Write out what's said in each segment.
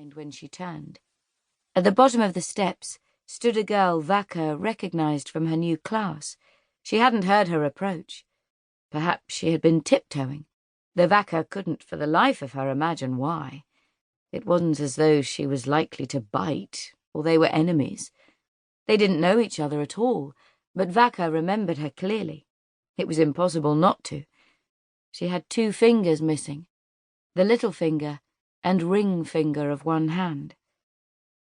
behind when she turned. At the bottom of the steps stood a girl Vaka recognized from her new class. She hadn't heard her approach. Perhaps she had been tiptoeing, though Vaka couldn't for the life of her imagine why. It wasn't as though she was likely to bite, or they were enemies. They didn't know each other at all, but Vaka remembered her clearly. It was impossible not to. She had 2 fingers missing, the little finger and ring finger of one hand.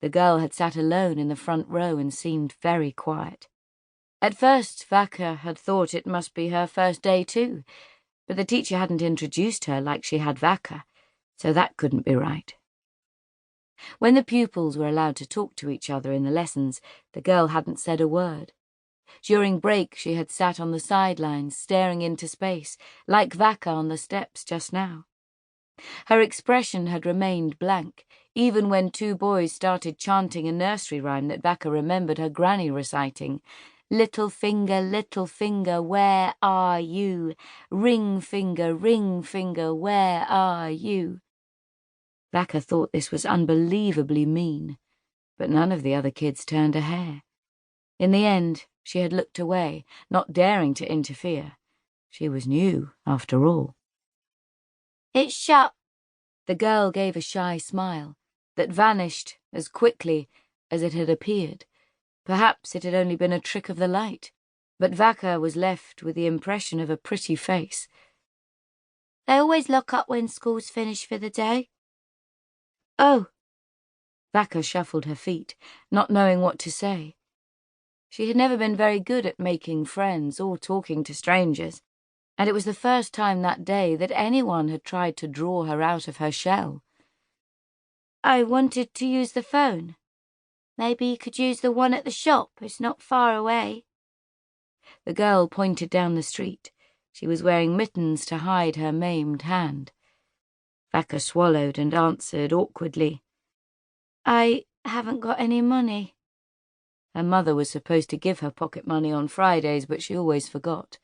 The girl had sat alone in the front row and seemed very quiet. At first, Vaka had thought it must be her first day too, but the teacher hadn't introduced her like she had Vaka, so that couldn't be right. When the pupils were allowed to talk to each other in the lessons, the girl hadn't said a word. During break, she had sat on the sidelines, staring into space, like Vaka on the steps just now. Her expression had remained blank, even when 2 boys started chanting a nursery rhyme that Vaka remembered her granny reciting. Little finger, where are you? Ring finger, where are you? Vaka thought this was unbelievably mean, but none of the other kids turned a hair. In the end, she had looked away, not daring to interfere. She was new, after all. It's shut. The girl gave a shy smile that vanished as quickly as it had appeared. Perhaps it had only been a trick of the light, but Vaka was left with the impression of a pretty face. They always lock up when school's finished for the day. Oh. Vaka shuffled her feet, not knowing what to say. She had never been very good at making friends or talking to strangers, and it was the first time that day that anyone had tried to draw her out of her shell. I wanted to use the phone. Maybe you could use the one at the shop. It's not far away. The girl pointed down the street. She was wearing mittens to hide her maimed hand. Vaka swallowed and answered awkwardly, I haven't got any money. Her mother was supposed to give her pocket money on Fridays, but she always forgot.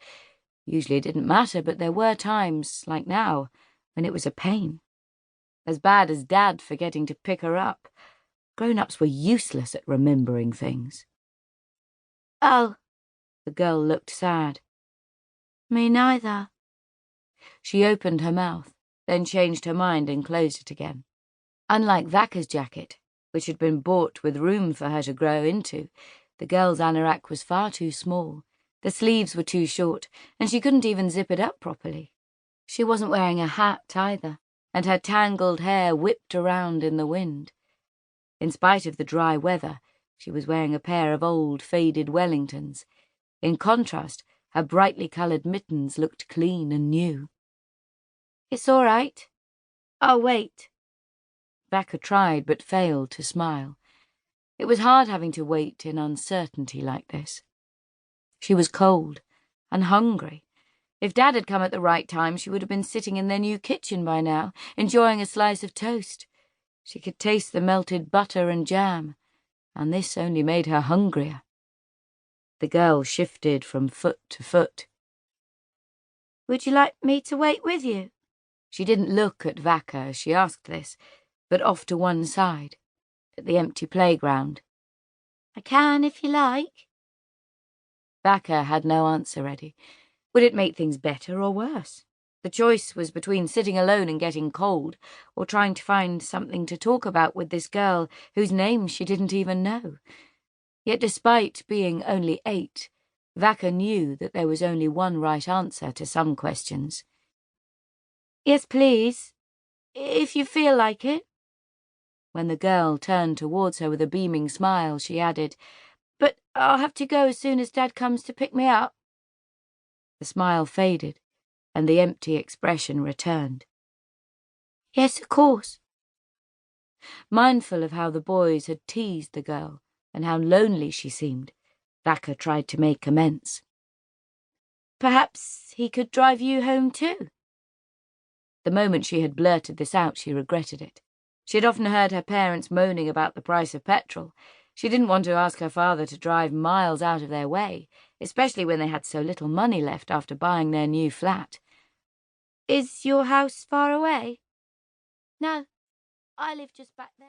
Usually it didn't matter, but there were times, like now, when it was a pain. As bad as Dad forgetting to pick her up. Grown-ups were useless at remembering things. Oh, the girl looked sad. Me neither. She opened her mouth, then changed her mind and closed it again. Unlike Vaka's jacket, which had been bought with room for her to grow into, the girl's anorak was far too small. The sleeves were too short, and she couldn't even zip it up properly. She wasn't wearing a hat either, and her tangled hair whipped around in the wind. In spite of the dry weather, she was wearing a pair of old, faded Wellingtons. In contrast, her brightly coloured mittens looked clean and new. It's all right. I'll wait. Vaka tried but failed to smile. It was hard having to wait in uncertainty like this. She was cold and hungry. If Dad had come at the right time, she would have been sitting in their new kitchen by now, enjoying a slice of toast. She could taste the melted butter and jam, and this only made her hungrier. The girl shifted from foot to foot. Would you like me to wait with you? She didn't look at Vaka as she asked this, but off to one side, at the empty playground. I can if you like. Vaka had no answer ready. Would it make things better or worse? The choice was between sitting alone and getting cold, or trying to find something to talk about with this girl whose name she didn't even know. Yet despite being only 8, Vaka knew that there was only one right answer to some questions. Yes, please, if you feel like it. When the girl turned towards her with a beaming smile, she added, But I'll have to go as soon as Dad comes to pick me up. The smile faded, and the empty expression returned. Yes, of course. Mindful of how the boys had teased the girl and how lonely she seemed, Vaka tried to make amends. Perhaps he could drive you home too. The moment she had blurted this out, she regretted it. She had often heard her parents moaning about the price of petrol. She didn't want to ask her father to drive miles out of their way, especially when they had so little money left after buying their new flat. Is your house far away? No, I live just back there.